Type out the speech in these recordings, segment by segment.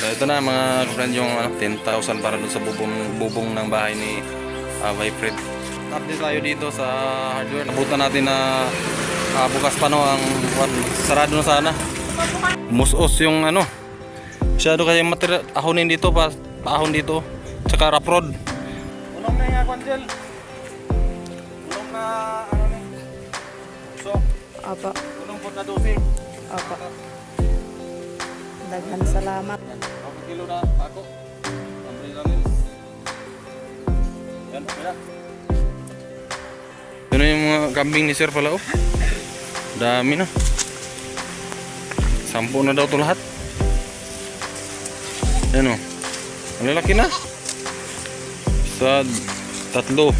So ito na mga friend yung 10,000 para dun sa bubong ng bahay ni Wilfred. Update tayo dito sa hardware. Nabutan natin na bukas pa no ang sarado na sana. Musos yung masyado kaya material ahonin dito pa ahon dito. Tsaka raprod. Unong na yung kwantil. Unong na so Apa. unong po na dosing. Apa. Daghan salamat. Ako kilo na ako. Amri namin. Yan, kaya. Yun yung mga kambing ni Sir pala oh. Dami na. 10 na daw to lahat. Yan oh. Ang lalaki na. Sa 3. 3. 6.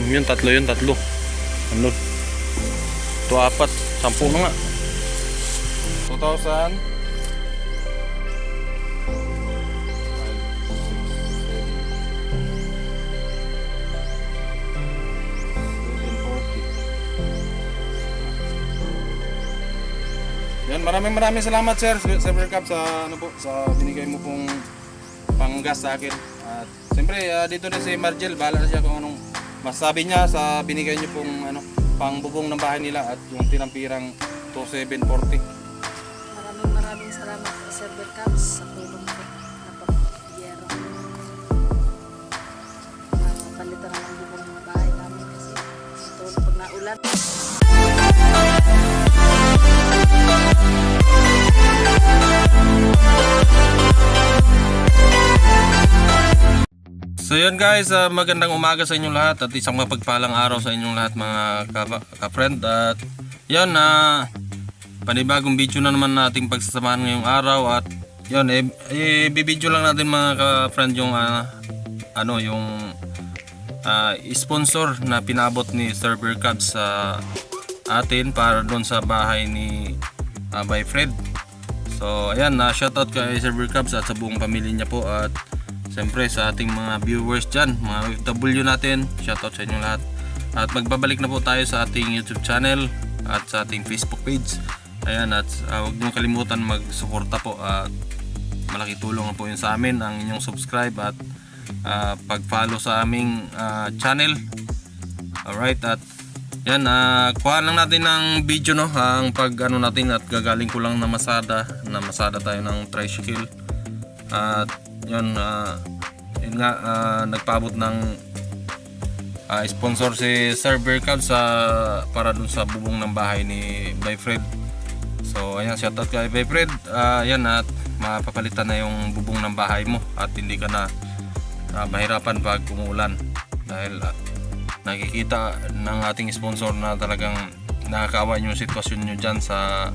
Yung 3 yun 3. Ano? Ito 4. 10 na nga. 2,000. Yan, maraming salamat sir Cup sa sa binigay mo pong panggas sa akin. At siyempre dito din si Margel, bahala na siya kung anong masabi niya sa binigay niyo pong pangbubong ng bahay nila at yung tinampirang 2,740. Maraming salamat sa Cup sa tulong ko na pag-yero. Palitan na lang bubong ng bahay namin kasi ito pag naulan. So yun guys, magandang umaga sa inyong lahat at isang mapagpalang araw sa inyong lahat mga ka-friend. At yun, panibagong video na naman nating pagsasamahan ngayong araw. At yun, i-video lang natin mga ka-friend yung yung sponsor na pinabot ni Server Cubs sa atin para doon sa bahay ni Wilfred. So ayan, shoutout kay Server Cubs at sa buong pamilya niya po. At siyempre sa ating mga viewers dyan, mga OFW natin, shoutout sa inyong lahat. At magbabalik na po tayo sa ating YouTube channel at sa ating Facebook page. Ayan, at huwag niyong kalimutan mag-suporta po. At malaki tulong po yun sa amin ang inyong subscribe at pag-follow sa aming channel. Alright, at yan, kuha lang natin ng video no, ang pag-ano natin at gagaling ko lang na masada tayo ng tricycle. At yun, yun nga, nagpaabot ng sponsor si Server Cubs para dun sa bubong ng bahay ni Wilfred. So ayan, shoutout kay Wilfred. Yan, at mapapalitan na yung bubong ng bahay mo at hindi ka na mahirapan pag umuulan dahil nakikita ng ating sponsor na talagang nakakaawa yung sitwasyon nyo dyan sa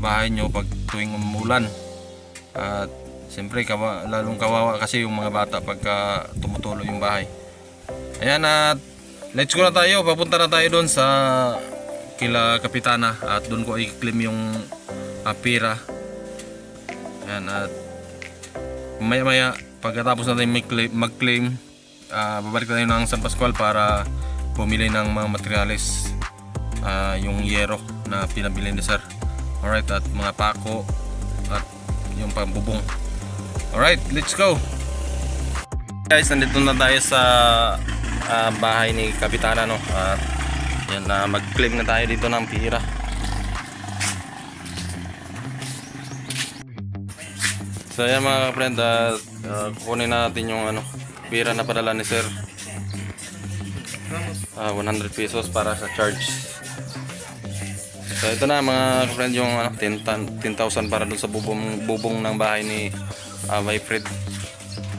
bahay nyo pag tuwing umuulan. At siyempre lalong kawawa kasi yung mga bata pagka tumutulo yung bahay. Ayan, at let's go na tayo. Papunta na tayo doon sa kila Kapitana at doon ko i-claim yung pira. Ayan, at maya pagkatapos natin mag-claim, babalik tayo ng San Pascual para bumili ng mga materyales, yung yero na pinabili ni Sir. Alright, at mga pako at yung pambubong. Alright, let's go! Guys, nandito na tayo sa bahay ni Kapitana no. At yan, mag-claim na tayo dito ng pira. So yan mga friend, kukunin natin yung pira na padala ni Sir. 100 pesos para sa charge. So ito na mga friend yung 10,000 para dun sa bubong ng bahay ni Wilfred.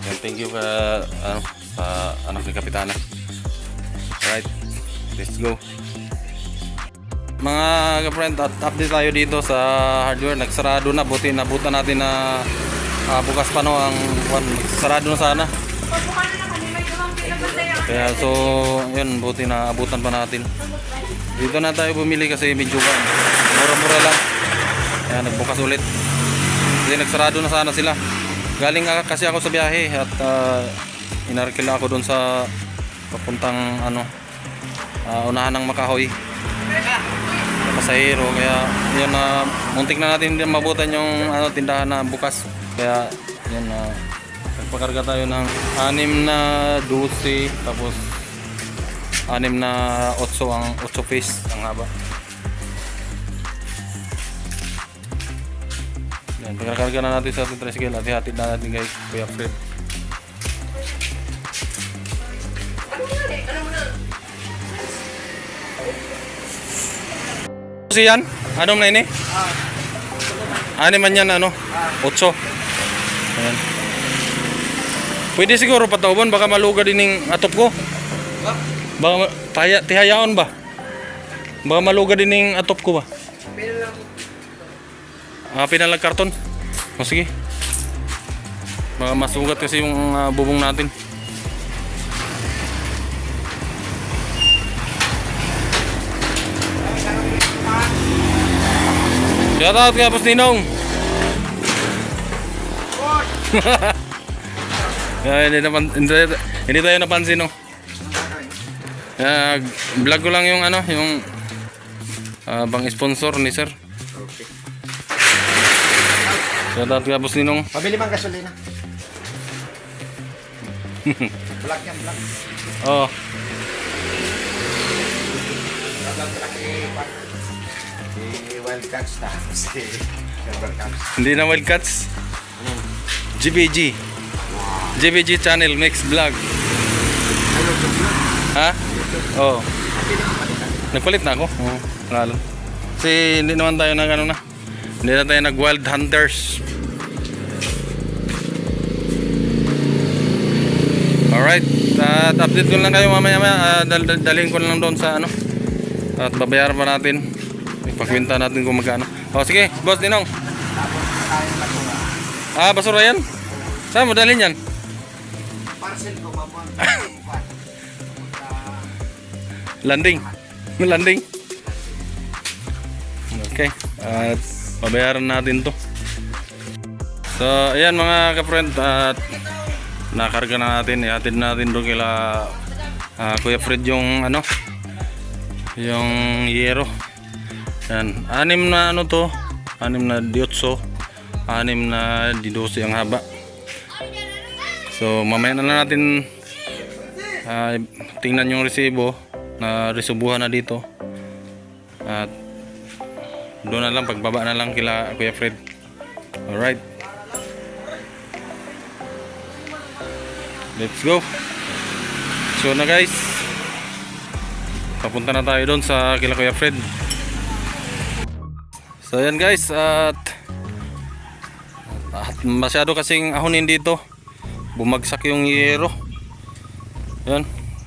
Yan, thank you sa anak ni Kapitana. Alright, let's go. Mga ka-friend, update tayo dito sa hardware. Nagsarado na, buti nabutan natin na bukas pa no ang sarado na sana. Kaya so yun, buti na abutan pa natin. Dito na tayo bumili kasi medyo mura-mura lang. Kaya nagbukas ulit. Kasi nagsarado na sana sila. Galing kasi ako sa biyahe at inarkila ako doon sa papuntang unahan ng Makahoy. pasahero, kaya yun na muntik na natin din mabutan yung ano, tindahan na bukas. Kaya yun na nagpakarga tayo ng 6 na 12, tapos 6 na 8 ang 8 piece ang haba. Yan, pagkakarga na natin sa ating tricycle at ihatid na natin kay Kuya Fred. Si yan? Anong na ini? Ano man yan, ano? 8. Ayan. Pwede siguro patauban, baka maluga din yung atop ko. Baka tihayaon ba? Baka maluga din yung atop ko ba? Pinalag karton. O sige. Baka masugat kasi yung bubong natin. Shout out kay Boss Ninong. Hindi tayo napansin, no. Vlog ko lang yung ano, yung bang sponsor ni sir. Okay. Shout out kay Boss Ninong. Pabili mang gasolina. Black yan, black. Oh, Si Wildcats na. Si Silver Cats. hindi na Wildcats. GBG. GBG channel mix vlog. Ano ito yun? Ha? Oh. Pili mo palitan. Nagpalit na ako. Oo, lalo. Kasi hindi naman tayo nag ano na. Hindi na tayo nag wild hunters. Alright. At update ko lang kayo mamaya. Dalhin ko lang doon sa ano. At babayaran pa natin. Ipagkwenta natin kung magkano. O sige, Boss Ninong. Tapos tayo nakuha. Basura yan? Saan mo dalhin yan? Parcel ko, mamon. Landing. Landing. Okay. At babayaran natin to. So, ayan mga ka-friend. At nakarga na natin. Ihatid natin doon kila Kuya Fred yung ano, yung yero. Yan. 6 na ano to. 6 na 18. 6 na 12 ang haba. So, mamaya na lang natin tingnan yung resibo na resubuhan na dito. At doon na lang, pagbaba na lang kila Kuya Fred. Alright, let's go. So na guys, papunta na tayo doon sa kila Kuya Fred. So ayan guys, at masyado kasing ahonin dito, bumagsak yung yero. Yan,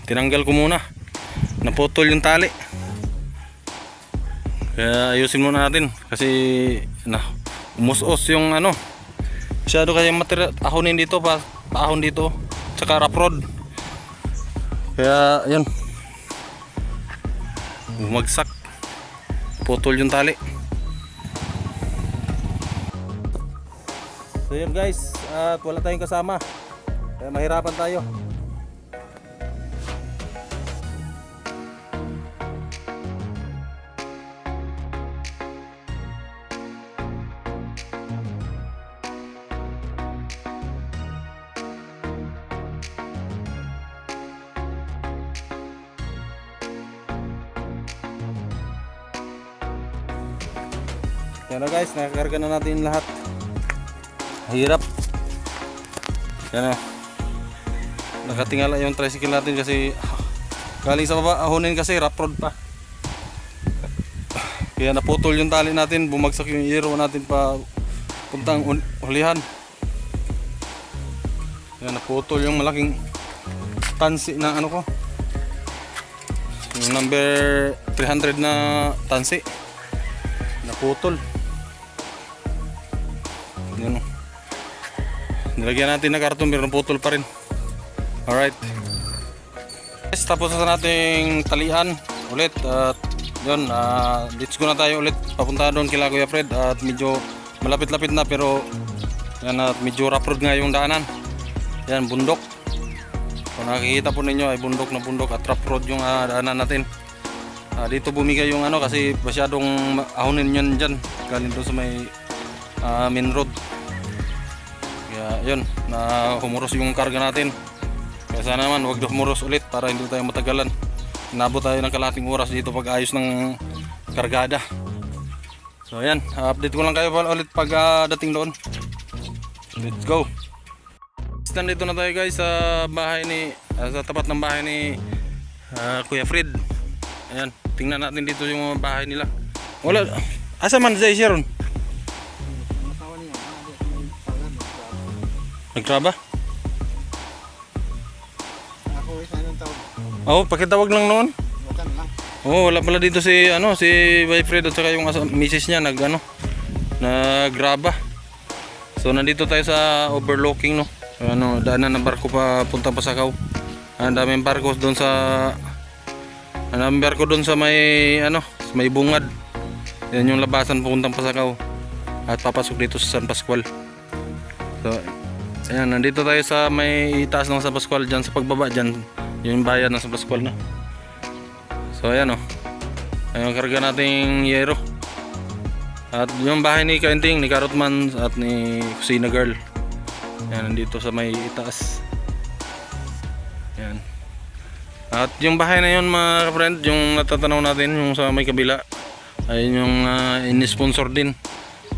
tinanggal ko muna, naputol yung tali. Kaya ayusin muna natin kasi umus-us yung ano, masyado kasi ahonin dito, paahon dito, tsaka rough road. Kaya yan, bumagsak, putol yung tali. So yun guys, at wala tayong kasama, kaya mahirapan tayo. Yan na guys, nakakarga na natin lahat. Hirap. Yan na. Nakatingala yung tricycle natin kasi galing sa baba, ahonin kasi rough road pa. Kaya naputol yung tali natin, bumagsak yung yero natin pa puntang hulihan. Yan, naputol yung malaking tansi na ano ko. Yung number 300 na tansi. Naputol. Yan. Nilagyan natin na karton pero naputol pa rin. Alright. Yes, tapos na nating talian ulit at yun, let's go na tayo ulit papunta doon kila Kuya Fred at medyo malapit-lapit na pero yan, at medyo rough road nga yung daanan. Yan, bundok. Kung nakikita po ninyo ay bundok na bundok at rough road yung daanan natin. dito bumigay yung ano kasi masyadong ahonin yan dyan galing doon sa may main road. Kaya yun, na humuros yung karga natin. Kaya sana naman wag humuros ulit para hindi tayo matagalan. Inabot tayo ng kalahating oras dito pag ayos ng kargada. So ayan, update ko lang kayo ulit pag dating doon. Let's go. Nandito na tayo guys sa bahay ni sa tapat ng bahay ni Kuya Fred. Ayan, tingnan natin dito yung mga bahay nila. Wala, asa man si Sharon? Nagtraba? Ako isa ng tawag. Oo, pakitawag lang noon. Watan lang. Oo, wala pala dito si si Boyfriend at saka yung misis niya naggraba. So nandito tayo sa overlooking no. Daanan ng barko pa punta pa Pasakaw. Ang daming barko doon sa may may bungad. Yan yung labasan papuntang Pasakaw. At papasok dito sa San Pascual. So ayan, nandito tayo sa may itaas ng San Pascual diyan sa pagbaba diyan, yung bayan ng San Pascual na. So ayan ayun karga nating yero. At yung bahay ni Kainting, ni Karotman at ni Kusina Girl. Yan, nandito sa may itaas. Yan. At yung bahay na yun mga friend, yung natatanaw natin, yung sa may kabila, ay yung in-sponsor din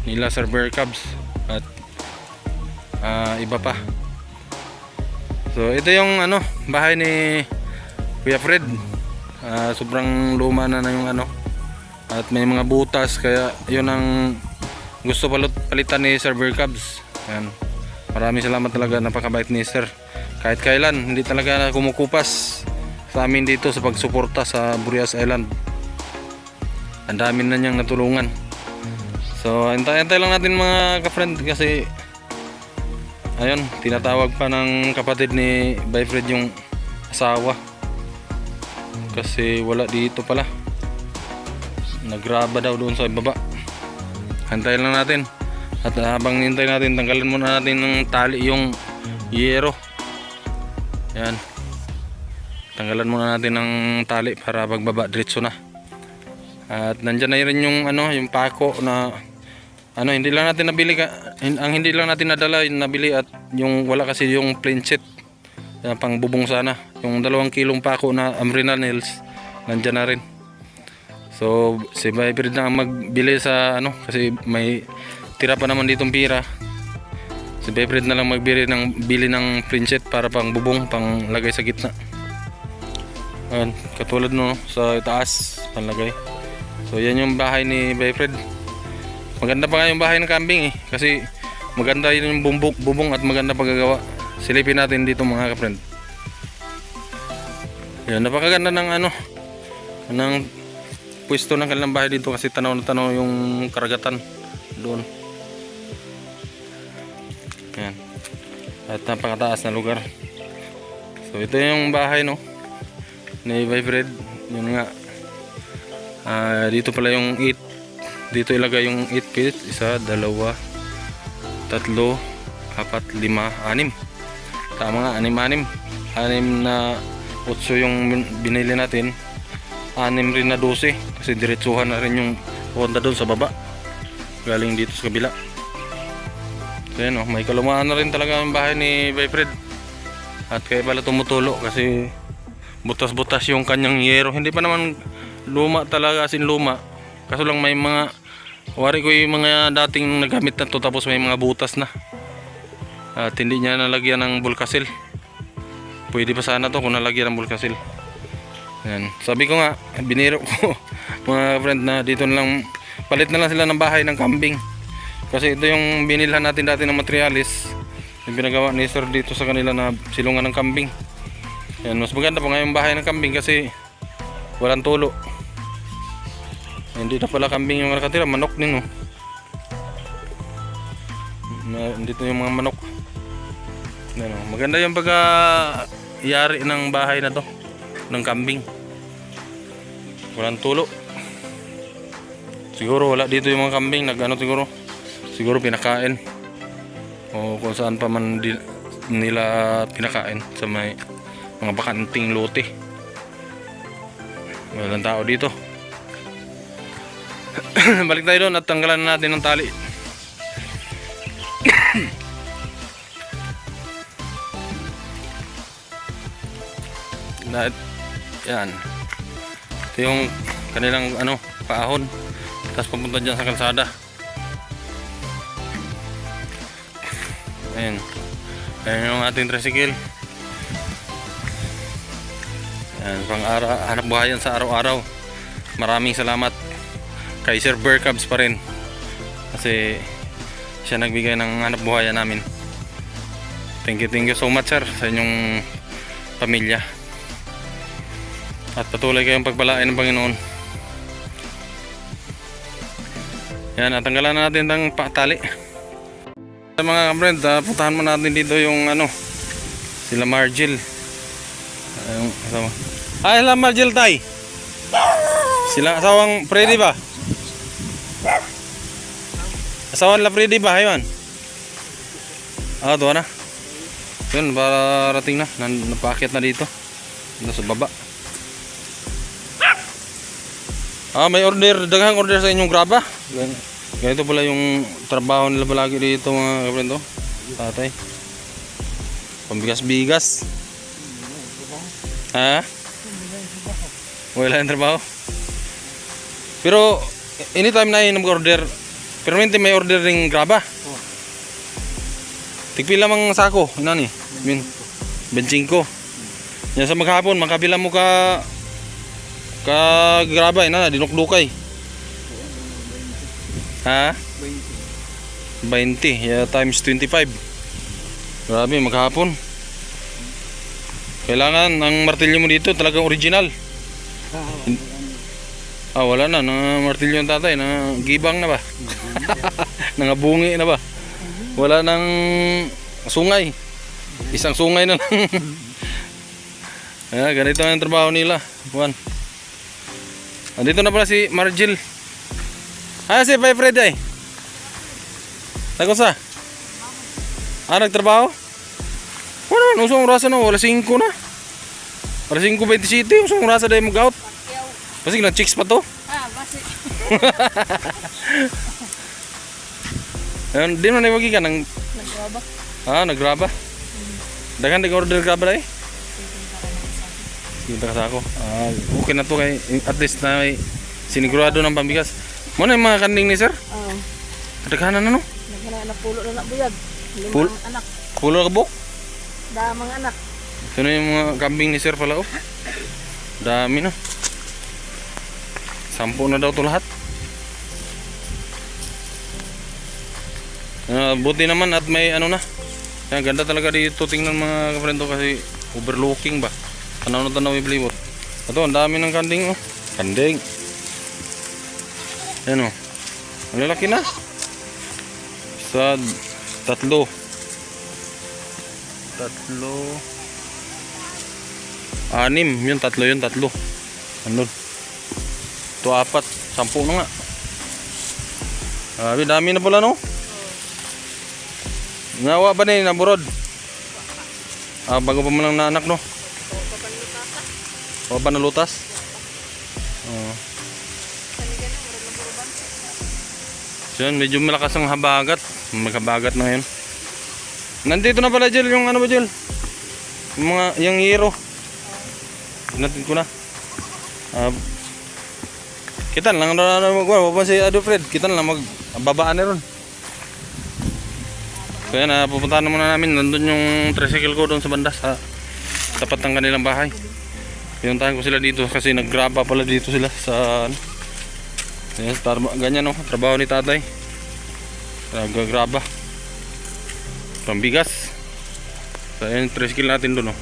nila Sir Bear Cubs at iba pa. So ito yung bahay ni Kuya Fred. Sobrang luma na yung at may mga butas, kaya yun ang gusto palitan ni Sir Bear Cubs. Yan. Maraming salamat talaga, napakabait ni Sir. Kahit kailan hindi talaga kumukupas sa amin dito sa pagsuporta sa Burias Island. Ang dami na niyang natulungan. So antay lang natin mga ka-friend kasi ayun, tinatawag pa ng kapatid ni Boyfriend yung asawa. Kasi wala dito pala. Nagraba daw doon sa baba. Antayin lang natin. At habang nintay natin, tanggalin muna natin ng tali yung yero. Yan. Tanggalan muna natin ng tali para pagbaba diretso na. At nandiyan na rin yung yung pako na hindi lang natin nabili ang hindi lang natin nadala yung nabili at yung wala kasi yung plain sheet pang bubong sana. Yung 2 kilong pako na Amrina nails nandiyan na rin. So si Boyfriend na magbili sa kasi may tira pa naman ditong pira. Si Boyfriend na lang bili ng plain sheet para pang bubong, pang lagay sa gitna. Ayan, katulad sa itaas panlagay. So yan yung bahay ni Boyfriend. Maganda pa nga yung bahay ng kambing kasi maganda yung bubong at maganda paggagawa. Silipin natin dito mga ka-friend. Yan, napakaganda ng ng pwesto ng kanilang bahay dito kasi tanaw na tanaw yung karagatan doon. Yan. At napakataas na lugar. So ito yung bahay ni Boyfriend. Yun nga. Dito pala yung 8. Dito ilagay yung 8 feet. 1, 2, 3, 4, 5, 6. Tama nga, 6 na 8 yung binili natin. 6 rin na 12 kasi diretsuhan na rin yung Honda doon sa baba. Galing dito sa kabila. So yan may kalumaan na rin talaga yung bahay ni Boyfriend. At kaya pala tumutulo kasi butas-butas yung kanyang yero. Hindi pa naman luma talaga, as in luma. Kaso lang may mga wari ko yung mga dating nagamit na to tapos may mga butas na. At hindi niya nalagyan ng bulkasil. Pwede pa sana to kung nalagyan ng bulkasil. Yan. Sabi ko nga, biniro ko mga friend na dito na lang, palit na lang sila ng bahay ng kambing. Kasi ito yung binilhan natin dati ng materialis. Yung pinagawa ni Sir dito sa kanila na silungan ng kambing. Yan, mas maganda pa nga yung bahay ng kambing kasi walang tulo. Hindi na pala kambing yung nakatira, manok din Dito yung mga manok. Yan, maganda yung pagka-yari ng bahay na to ng kambing. Walang tulo. Siguro wala dito yung mga kambing siguro pinakain o kung saan pa man nila pinakain sa may mga bakanting lote. Walang tao dito. Balik tayo doon at tanggalan na natin ng tali. Dahil, yan. Ito yung kanilang ano, paahon. Tapos papunta dyan sa kalsada. Ayan. Ayan yung ating tricycle. Ayan, hanap buhay yan sa araw-araw. Maraming salamat kay Sir Bear Cubs pa rin. Kasi siya nagbigay ng hanap buhay namin. Thank you so much sir sa inyong pamilya. At patuloy kayong pagpalain ng Panginoon. Yan, natanggalan na natin ng tali. Sa mga kapatid, puntahan mo natin dito yung ano, sila Margil. Yung asawa. Ay, sila Margil tay. Sila asawang Freddy ba? Asawan la Freddy ba? Ayun. Ah, doon na. Yun, parating na. Napakit na dito. Nasa baba. Ah, may order, daghang order sa inyong graba. Ganito pala yung trabaho nila palagi dito mga kapatid. Tatay. Pambigas-bigas. Ha? Wala yung trabaho. Pero anytime na yun mag-order, permanente may order ring graba. Tigpila mang sako, inani. 25. Yan sa maghapon, makabila mo ka graba ina dinukdukay. Ha? 20. Yeah, times 25. Grabe maghapon. Kailangan ang martilyo mo dito talagang original. Ah, wala na, nang martilyo ng tatay, nang gibang na ba? Nangabungi na ba? Wala nang sungay. Isang sungay na lang. Ayan, ganito ang trabaho nila. Buwan. Andito na pala si Margil. Ah, si Pai Freddy. Nakusa? Ah, nagtrabaho? Wala, usong rasa na, wala 5 na. Wala 5:27, usong rasa dahil mag-out. Kasi nag-chicks pa to. Ah, basi. Ayun, di mo na iwagi ka ng... Naggraba. Ah, naggraba. Dagan nag-order graba dahil? Kita ka sa ako. Ah, okay na to kay at least na may sinigurado ng pambigas. Mo na yung mga kanding ni sir? Oo. Kadaghanan na no? Naghanap na pulo na buyag. Pul- 5 anak. Pulo ka buk? Damang anak. Ito na yung mga kambing ni sir pala oh. Dami na. 10 na daw to lahat. Buti naman at may ano na. Yan, ganda talaga dito tingnan mga kapatid kasi overlooking ba. Tanaw may blibot. Ito, ang dami ng kanding oh. Kanding. Yan oh. Ang lalaki na. Isa, 3. 3. Anim. Yun, 3 yun, 3. Ano? Ito 4. 10 na nga. Dami na pala no? Ngawa ba na yun, naburod? Ah, bago pa mo lang naanak no? O ba nalutas? Oo. So yun, medyo malakas ang habagat. Maghabagat na yun. Nandito na pala Jel, yung ano ba Jel? Yung hero. Natin ko na. Kita lang na magwa. Si Adolfred, kita lang magbabaan na ron. So yan, pupuntahan muna namin. Nandun yung tricycle ko doon sa banda sa tapat ng kanilang bahay. Pinuntahan ko sila dito kasi naggraba pala dito sila sa yes, ganyan no, trabaho ni tatay. Naggraba. Pambigas. So yan, tricycle natin doon no.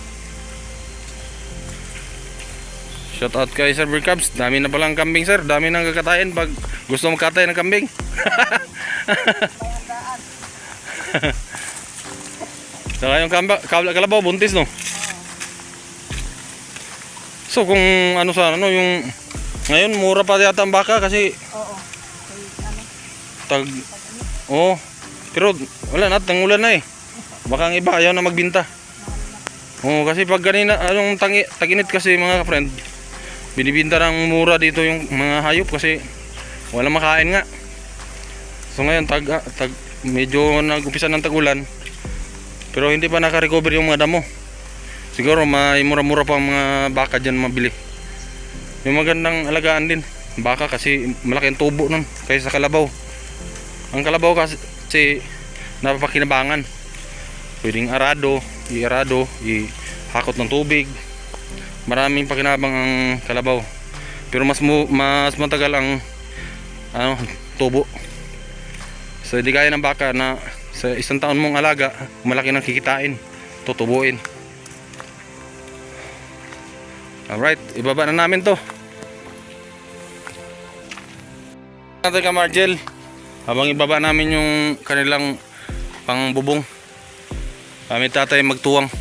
Shout out kay Sir Bear Cubs. Dami na palang kambing sir. Dami nang kakatayin pag gusto magkatay ng kambing. Saka yung kalabaw buntis no. So kung ano sa ano yung ngayon mura pa yata ang baka kasi Oo. tag oh pero wala na tangulan na eh. Baka ang iba ayaw na magbinta. Oh kasi pag ganina anong taginit kasi mga friend binibinta ng mura dito yung mga hayop kasi Walang makain nga. So ngayon medyo nag-umpisa ng tag-ulan. Pero hindi pa naka-recover yung mga damo. Siguro may mura-mura pa ang mga baka dyan mabili. Yung magandang alagaan din baka kasi malaki ang tubo nun kaysa sa kalabaw. Ang kalabaw kasi napapakinabangan. Pwedeng i-arado, ihakot ng tubig. Maraming pakinabang ang kalabaw. Pero mas matagal ang tubo. So hindi kaya ng baka na sa isang taon mong alaga, malaki nang kikitain, tutubuin. Alright, ibaba na namin to. Natin ka Margel, habang ibaba namin yung kanilang pangbubong, kami tatay magtuwang.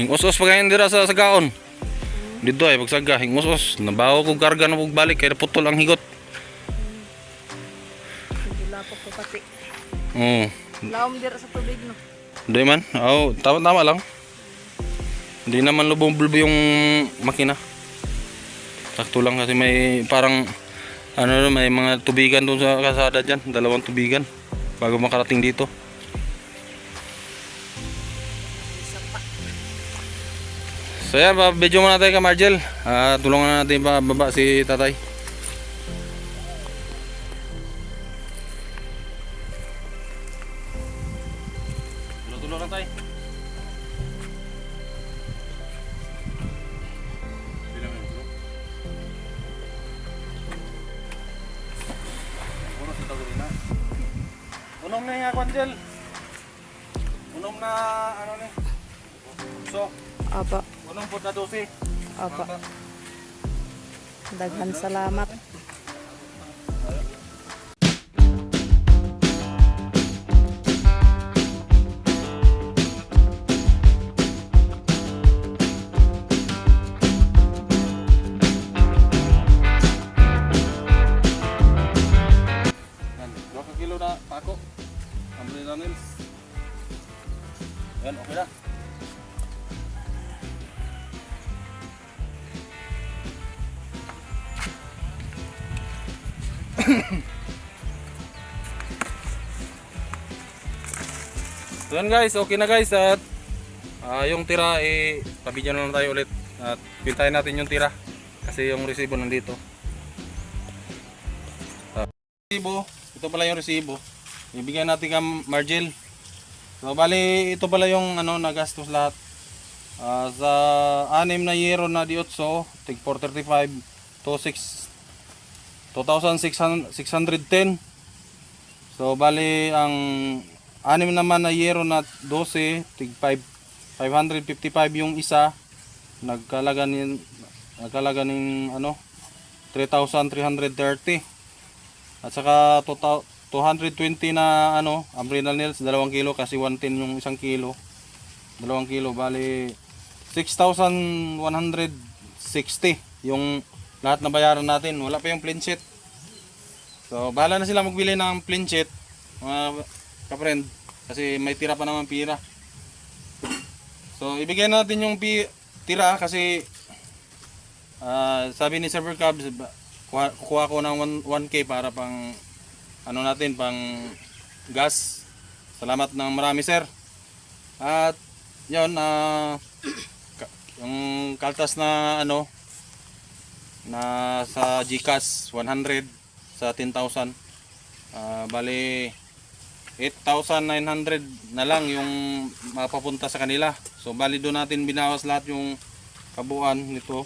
Hingos-os pa ganyan dira sa sagaon. Dito ay pagsaga, hingos-os. Nabaho kong karga na kong balik, kaya putol ang higot. Wala po po pati. Oo. Laom dira sa tubig no. Hindi man, tama lang. Hindi naman lubong-bulbo yung makina. Sakto lang kasi may parang may mga tubigan doon sa kasada dyan. 2 tubigan bago makarating dito. So yan, video muna tayo ka Margel. Tulungan natin baba si tatay. Tulungan lang tayo. Unom na yung Margel. Unom na so Apa. unong po na 12. Apa. Daghan salamat. Yan, 2 kilo na pako. Ambil na nils. Yan, okay na. So yan guys, okay na guys at yung tira pabidyan na lang tayo ulit at pintayin natin yung tira kasi yung resibo nandito. Resibo, ito pala yung resibo. Ibigay natin kay Margel. So bali ito pala yung nagastos lahat. Sa 6 na yero na di 8, tig 435 to 2,610. So bali ang 6 naman na yero na 12, tig 555 yung isa. Nagkalaga ng 3,330. At saka 220 na Ambrinal nails 2 kilo kasi 110 yung 1 kilo. 2 kilo bali 6,160 yung lahat na bayaran natin. Wala pa yung plain sheet. So bahala na sila magbili ng plain sheet mga ka-friend kasi may tira pa naman pira. So ibigay natin yung tira kasi sabi ni Server Cubs kukuha ko ng 1K para pang natin pang gas. Salamat ng marami sir. At yun yung kaltas na na sa GCash 100 sa 10,000 bali 8,900 na lang yung mapapunta sa kanila. So bali doon natin binawas lahat yung kabuuan nito.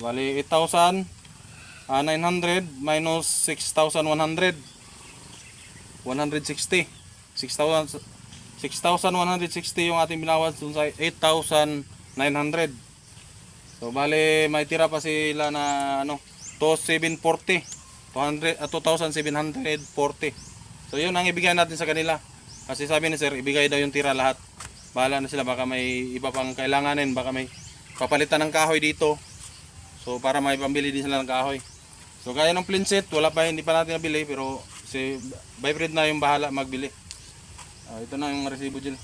Bali 8,900 minus 6,100 160 6,160 yung ating binawas dun sa 8,900. So bali may tira pa sila na 2,740 2,740. So yun ang ibigay natin sa kanila. Kasi sabi ni sir, ibigay daw yung tira lahat. Bahala na sila, baka may iba pang kailanganin, baka may papalitan ng kahoy dito. So para may pambili din sila ng kahoy. So gaya ng plain set, hindi pa natin nabili, pero si Byfred na yung bahala magbili. Ito na yung resibo dyan.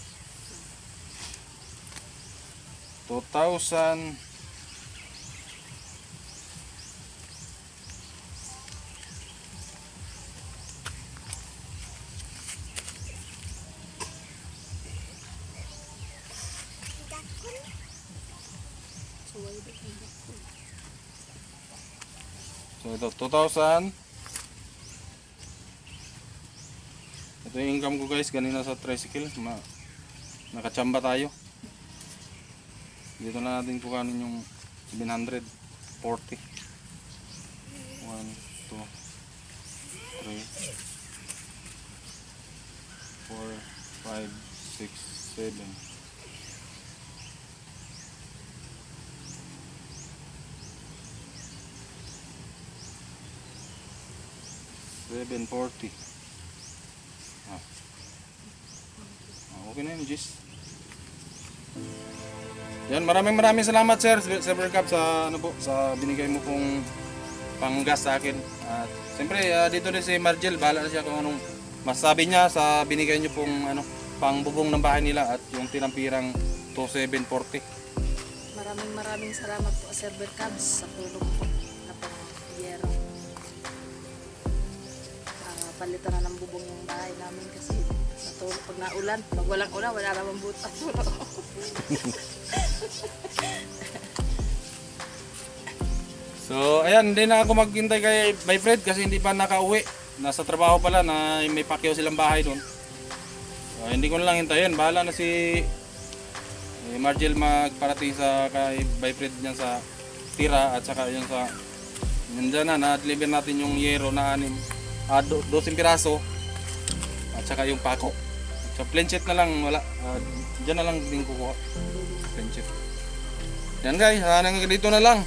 2,000. So ito, 2,000. Ito yung income ko guys, ganina sa tricycle. Nakachamba tayo. Dito na natin kukanin yung 740. 1, 2, 3, 4, 5, 6, 7. $740. Okay na yun, Jis. Yan, maraming salamat sir, Sir Cap, sa ano po, sa binigay mo pong panggas sa akin. At siyempre dito din si Margel, bahala na siya kung anong masabi niya sa binigay niyo pong ano, pangbubong ng bahay nila at yung tinampirang 2740. Maraming salamat po Sir Berkabs sa tulong po na pang-yero. Palitan na ng bubong yung bahay namin kasi sa tulong pag naulan, pag walang ulan, wala namang butas. So ayan, hindi na ako maghintay kay Bay Fred kasi hindi pa nakauwi. Nasa trabaho pala na may pakyaw silang bahay doon. So, hindi ko na lang hintayin. Bahala na si Margel magparating sa kay Bay Fred niyan sa tira at saka yun sa nandiyan na na-deliver natin yung yero na 12 piraso at saka yung pako. So plain sheet na lang, wala. Diyan na lang din kukuha. Plain sheet. Yan guys, hanggang dito na lang.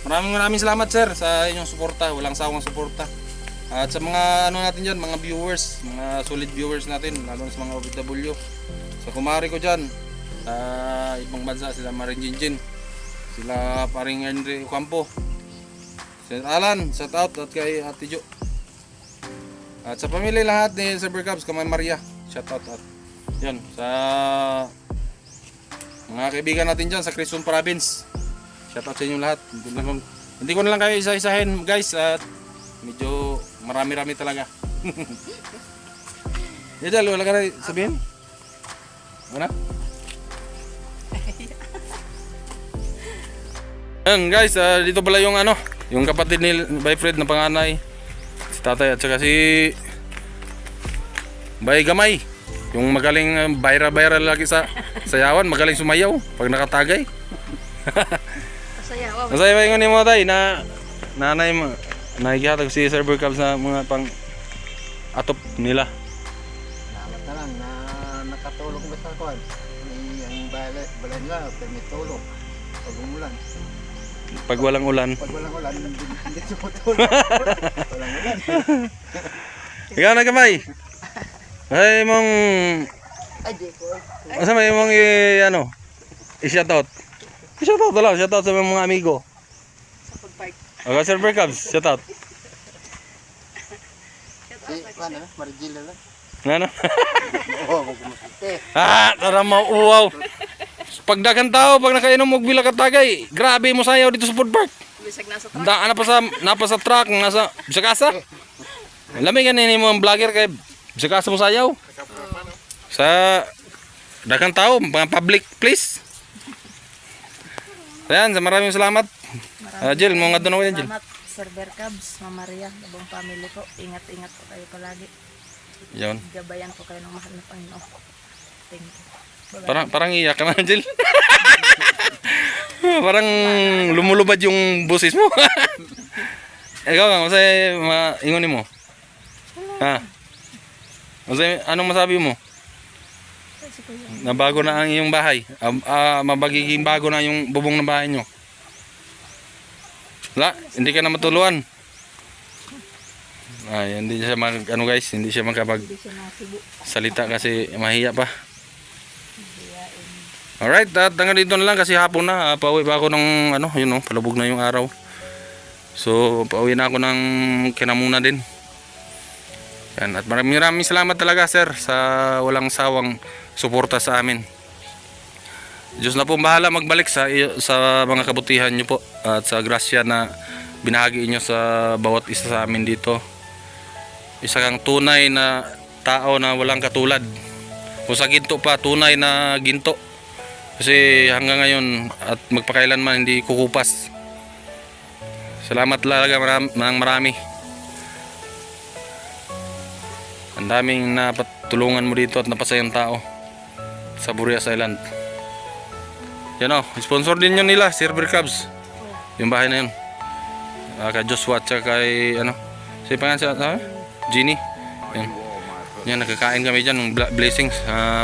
Maraming salamat sir sa inyong suporta, walang sawang suporta. At sa mga ano natin diyan, mga viewers, mga solid viewers natin, lalo na sa mga OFW. Sa kumari ko diyan, sa ibang bansa, sila Marin Jinjin, sila paring Henry Ocampo, Sir Alan, shout out at kay Ate Jo. At sa pamilya lahat ni Sir Berkabs, Kamay Maria, shout out at yan sa mga kaibigan natin diyan sa Quezon Province. Shout out sa inyo lahat. Hindi ko na lang kayo isa-isahin guys at medyo marami-rami talaga. Yadal, wala ka na sabihin? Ano? Yan guys, dito pala yung ano, yung kapatid ni Bay Fred na panganay, si tatay at saka si Bay Gamay, yung magaling bayra-bayra lagi sa sayawan, magaling sumayaw pag nakatagay. Masaya ba yung ni mo tay na nanay mo nagihatag si Sir Berkabs sa mga pang atop nila? Salamat na lang na nakatulong ba sa kwan. Ang balay nila, may tulong. Pag umulan. Pag walang ulan. Pag walang ulan, hindi tumutulong. Walang ulan. Ikaw na Gamay. Ay mong Ay, di ko. asa may mong ano? I-shoutout. I-shoutout lang, shoutout sa mga amigo. Sa food park. Okay, Sir Berkabs, shoutout. Si, ano, Marigila lang. Ano? Oo, magkumasite. Tara mauuaw. Pagdagan tao, pag nakainom mo bila katagay, grabe mo sayaw dito sa food park. Bisag nasa truck. Daan na sa truck, nasa bisakasa. Lamig yan mo ang vlogger kay bisakasa mo sayaw. Sa dagang tao, mga public place. Ayan, maraming salamat. Jill, mga doon ako yan, Jill. Salamat Sir Berkabs, Mama Maria, buong family ko. Ingat-ingat po kayo palagi. Yan. Gabayan ko kayo ng mahal na Panginoon. Thank you. Parang iyak ka na, Jill. Parang lumulubad yung boses mo. Ikaw nga, masaya maingunin mo. Ha? Masaya, anong masabi mo? Na bago na ang iyong bahay. Mabagiging bago na yung bubong ng bahay nyo. Wala, hindi ka na matuluan. Ay, hindi siya ano guys, hindi siya makapagsalita kasi mahiya pa. Alright, at hanggang dito na lang kasi hapon na. Pauwi pa ako ng ano, yun oh, palubog na yung araw. So, pauwi na ako ng kinamuna din. Yan, at maraming salamat talaga sir sa walang sawang suporta sa amin. Diyos na po bahala magbalik sa mga kabutihan nyo po at sa grasya na binahagi nyo sa bawat isa sa amin dito. Isa kang tunay na tao na walang katulad. Kung sa ginto pa, tunay na ginto. Kasi hanggang ngayon at magpakailanman hindi kukupas. Salamat talaga marami. Ang daming napatulungan mo dito at napasayang tao sa Burias Island. Yan o, sponsor din yun nila, Silver Crabs. Yung bahay na yun. Kay Joshua at kay si pangalan siya, Genie. Yan. Yan, nagkakain kami dyan ng blessings.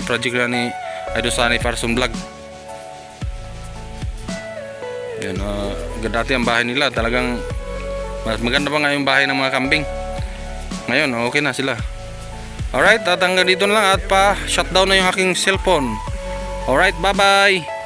Project na ni Idol Sunny Farson Vlog. Yan, dati ang bahay nila talagang mas maganda pa nga yung bahay ng mga kambing. Ngayon, okay na sila. Alright, at hanggang dito na lang at pa-shutdown na yung aking cellphone. Alright, bye-bye!